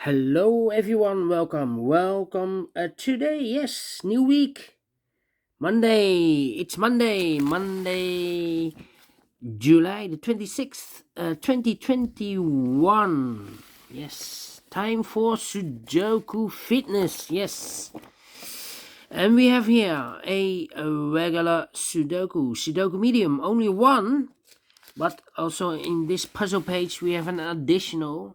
Hello everyone, welcome today. Yes, new week, Monday. It's Monday, July the 26th, 2021. Yes, time for Sudoku Fitness. Yes, and we have here a regular Sudoku Medium, only one, but also in this puzzle page we have an additional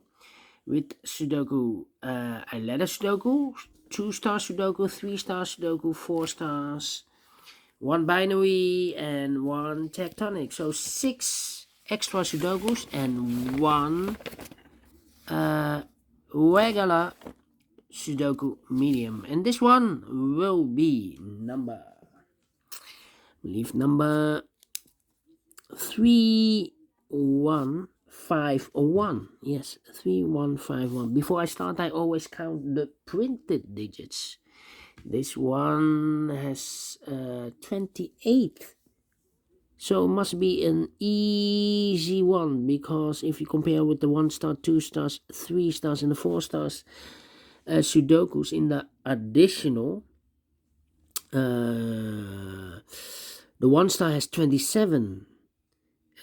with Sudoku, a letter Sudoku, 2-star Sudoku, 3-star Sudoku, 4 stars, one binary, and one tectonic. So 6 extra Sudokus and one regular Sudoku medium. And this one will be number 31501. Yes, 3151. Before I start, I always count the printed digits. This one has 28. So it must be an easy one, because if you compare with the 1-star, 2 stars, 3 stars, and the 4 stars Sudokus in the additional, the 1-star has 27.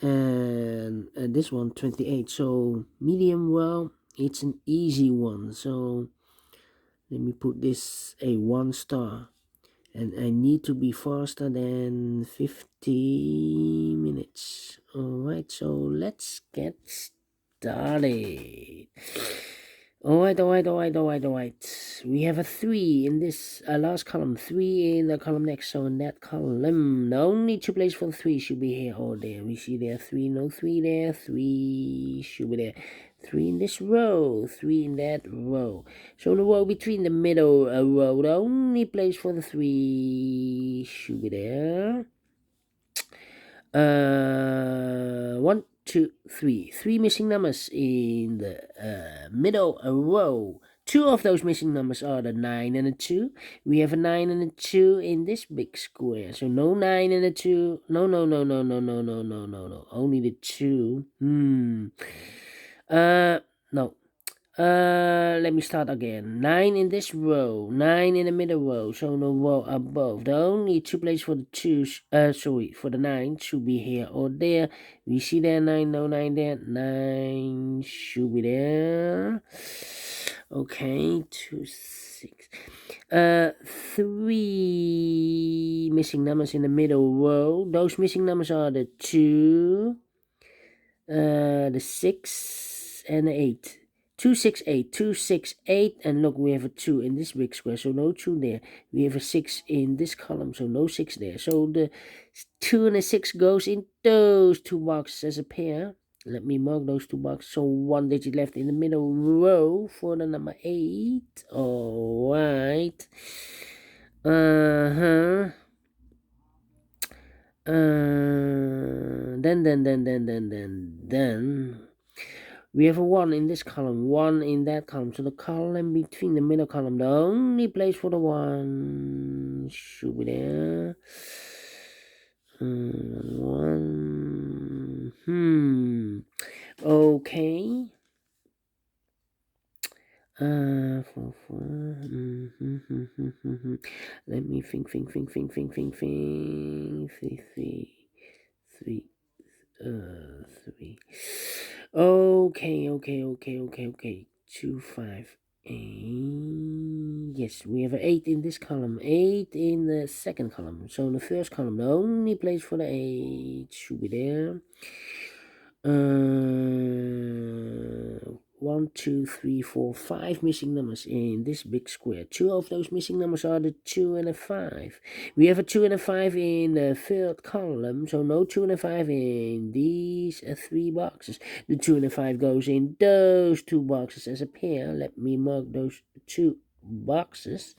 And this one 28. So medium, well, it's an easy one. So let me put this a 1-star, and I need to be faster than 50 minutes. All right, so let's get started. All right. We have a 3 in this last column, 3 in the column next. So in that column, the only 2 places for the 3 should be here or there. We see there 3, no 3 there, 3 should be there. 3 in this row, 3 in that row. So the row between the middle row, the only place for the 3 should be there. 1, 2, 3. 3 missing numbers in the middle row. 2 of those missing numbers are the 9 and the 2. We have a 9 and a 2 in this big square. So no 9 and a 2. No. Only the 2. No. Let me start again. 9 in this row, 9 in the middle row, so no row above. The only 2 places for the 2, for the 9 should be here or there. We see there 9, no 9 there, 9 should be there. Okay, 2, 6. 3 missing numbers in the middle row. Those missing numbers are the 2, the 6, and the 8. 268, and look, we have a 2 in this big square, so no 2 there. We have a 6 in this column, so no 6 there. So the 2 and the 6 goes in those 2 boxes as a pair. Let me mark those 2 boxes. So 1 digit left in the middle row for the number 8. All right. Then we have a 1 in this column, 1 in that column. So the column between the middle column, the only place for the 1 should be there. 1. Okay. 4. Let me think. 3. 3. 3. Okay. 2, 5, 8. Yes, we have an 8 in this column, 8 in the second column. So in the first column, the only place for the 8 should be there. 1, 2, 3, 4, 5 missing numbers in this big square. 2 of those missing numbers are the 2 and a 5. We have a 2 and a 5 in the third column, so no 2 and a 5 in these 3 boxes. The 2 and a 5 goes in those 2 boxes as a pair. Let me mark those 2 boxes.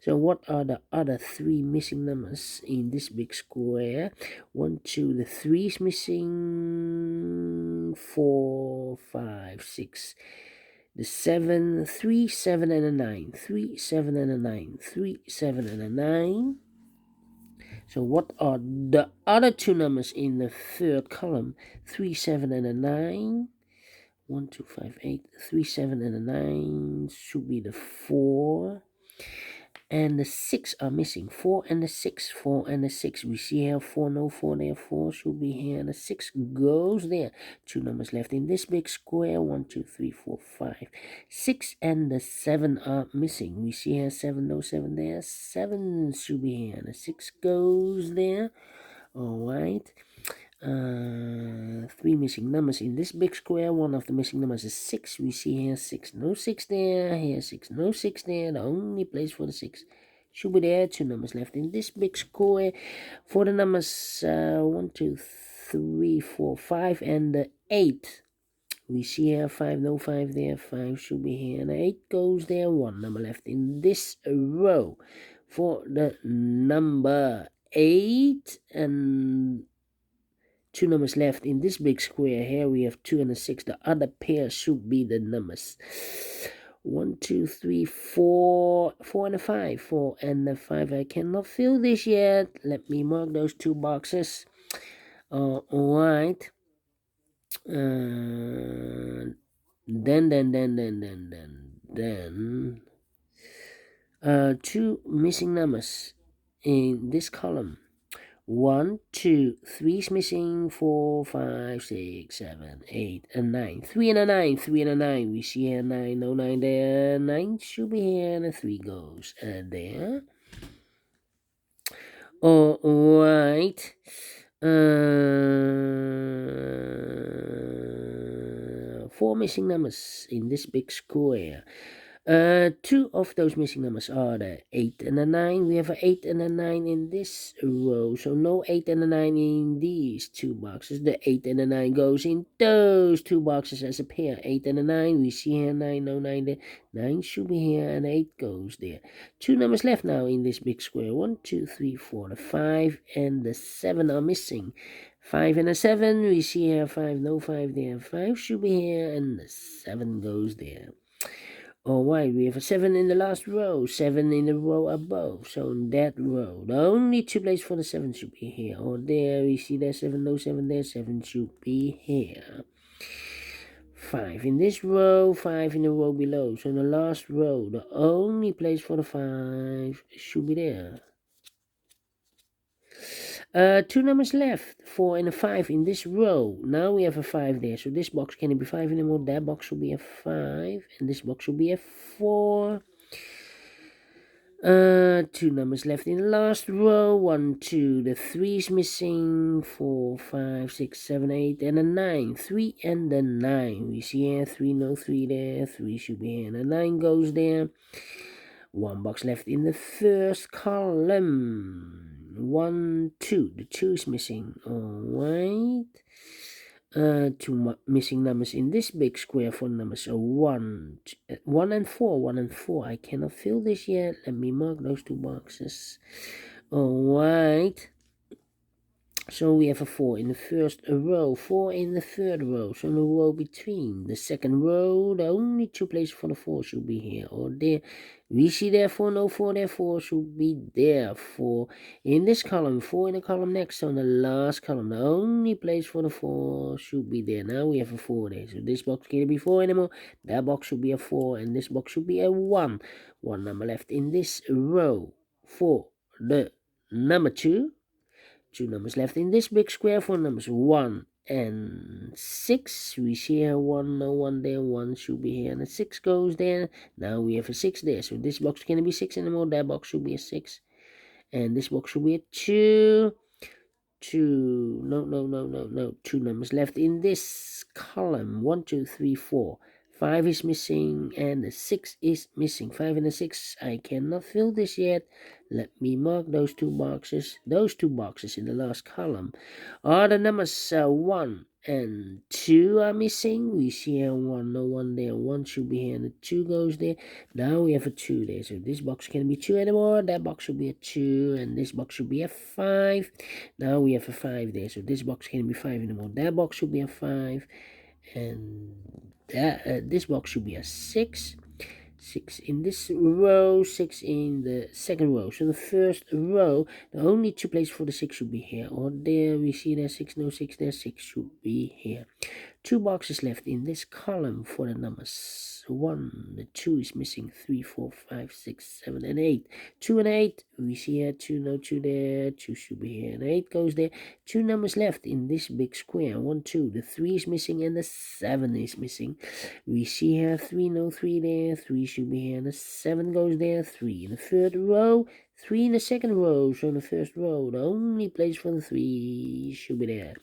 So what are the other 3 missing numbers in this big square? 1, 2, the 3 is missing. 4, 5, 6. The 7, 3, 7, and a 9. 3, 7, and a 9. 3, 7, and a 9. So what are the other 2 numbers in the third column? 3, 7, and a 9. 1, 2, 5, 8, 3, 7, and a 9. should be the 4. And the 6 are missing. 4 and the 6. 4 and the 6. We see here 4, no 4 there. 4 should be here. And the 6 goes there. 2 numbers left in this big square. 1, 2, 3, 4, 5. 6 and the 7 are missing. We see here 7, no 7 there. 7 should be here. And the 6 goes there. Alright. 3 missing numbers in this big square. One of the missing numbers is 6. We see here 6, no 6 there. Here 6, no 6 there. The only place for the 6 should be there. 2 numbers left in this big square. For the numbers 1, 2, 3, 4, 5 and the 8. We see here 5, no 5 there. 5 should be here. And the 8 goes there. 1 number left in this row. For the number 8 and 2 numbers left in this big square. Here we have 2 and a 6. The other pair should be the numbers 1, 2, 3, 4, 4 and a 5. 4 and a 5. I cannot fill this yet. Let me mark those 2 boxes. Alright. Then 2 missing numbers in this column. 1, 2, 3 is missing. 4, 5, 6, 7, 8, and 9. 3 and a 9. 3 and a 9. We see here 9, no 9 there. 9 should be here, and a 3 goes there. Alright. 4 missing numbers in this big square. 2 of those missing numbers are the 8 and the 9. We have an 8 and a 9 in this row, so no 8 and a 9 in these 2 boxes. The 8 and the 9 goes in those 2 boxes as a pair. 8 and a 9. We see here 9, no 9 there. 9 should be here, and 8 goes there. 2 numbers left now in this big square. 1, 2, 3, 4. The 5 and the 7 are missing. 5 and a 7. We see here 5, no 5 there. 5 should be here, and the 7 goes there. Alright, we have a 7 in the last row, 7 in the row above. So in that row, the only 2 places for the 7 should be here or there. We see there 7, no 7 there. 7 should be here. 5 in this row, 5 in the row below. So in the last row, the only place for the 5 should be there. 2 numbers left, 4 and a 5 in this row. Now we have a 5 there, so this box can't be 5 anymore. That box should be a 5, and this box should be a 4. 2 numbers left in the last row. 1, 2, the 3 is missing. 4, 5, 6, 7, 8, and a 9. 3 and the 9. We see here 3, no 3 there. 3 should be here, and a 9 goes there. 1 box left in the first column. 1, 2. The 2 is missing. Alright. 2 missing numbers in this big square for numbers. So 1 and 4. 1 and 4. I cannot fill this yet. Let me mark those 2 boxes. Alright. So we have a 4 in the first row, 4 in the third row. So in the row between the second row, the only 2 places for the 4 should be here or there. We see therefore no 4, therefore should be there. 4 in this column, 4 in the column next. So in the last column, the only place for the 4 should be there. Now we have a 4 there. So this box can't be 4 anymore. That box should be a 4, and this box should be a 1. 1 number left in this row for the number 2. 2 numbers left in this big square for numbers 1 and 6. We see here 1, no 1 there. 1 should be here, and a 6 goes there. Now we have a 6 there. So this box can't be 6 anymore. That box should be a 6. And this box should be a 2. 2. No. 2 numbers left in this column. 1, 2, 3, 4. 5 is missing, and the 6 is missing. 5 and a 6. I cannot fill this yet. Let me mark those 2 boxes. Those 2 boxes in the last column are the numbers 1 and 2 are missing. We see here 1, no 1 there. 1 should be here, and the 2 goes there. Now we have a 2 there. So this box can't be 2 anymore. That box should be a 2, and this box should be a 5. Now we have a 5 there. So this box can't be 5 anymore. That box should be a 5. And this box should be a 6. 6 in this row, 6 in the second row. So the first row, the only 2 places for the 6 should be here or there. We see there 6, no 6 there. 6 should be here. 2 boxes left in this column for the numbers 1. The 2 is missing. 3, 4, 5, 6, 7, and 8. 2 and 8. We see here 2, no 2 there. 2 should be here, and 8 goes there. 2 numbers left in this big square. 1, 2. The 3 is missing, and the 7 is missing. We see here 3, no 3 there. 3 should be here, and the 7 goes there. 3 in the third row. 3 in the second row. So in the first row, the only place for the 3 should be there.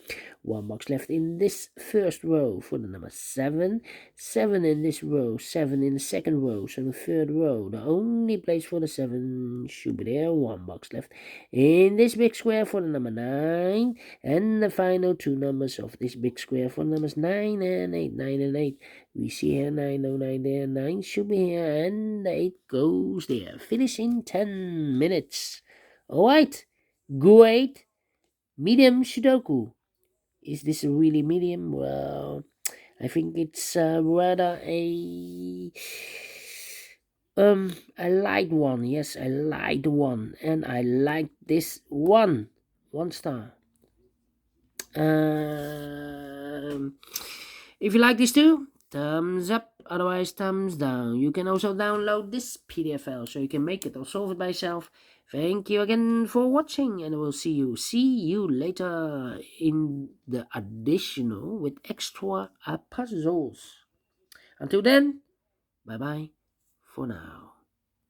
1 box left in this first row for the number 7. 7 in this row. 7 in the second row. So in the third row, the only place for the 7 should be there. 1 box left in this big square for the number 9. And the final 2 numbers of this big square for the numbers 9 and 8. 9 and 8. We see here 9, no 9 there. 9 should be here, and the 8 goes there. Finish in 10 minutes. Alright, great. Medium Sudoku. Is this a really medium? Well, I think it's rather a light one. Yes, a light one, and I like this one. 1 star. If you like this too, thumbs up. Otherwise, thumbs down. You can also download this PDF file so you can make it or solve it by yourself. Thank you again for watching, and I will see you later in the additional with extra puzzles. Until then, bye bye for now.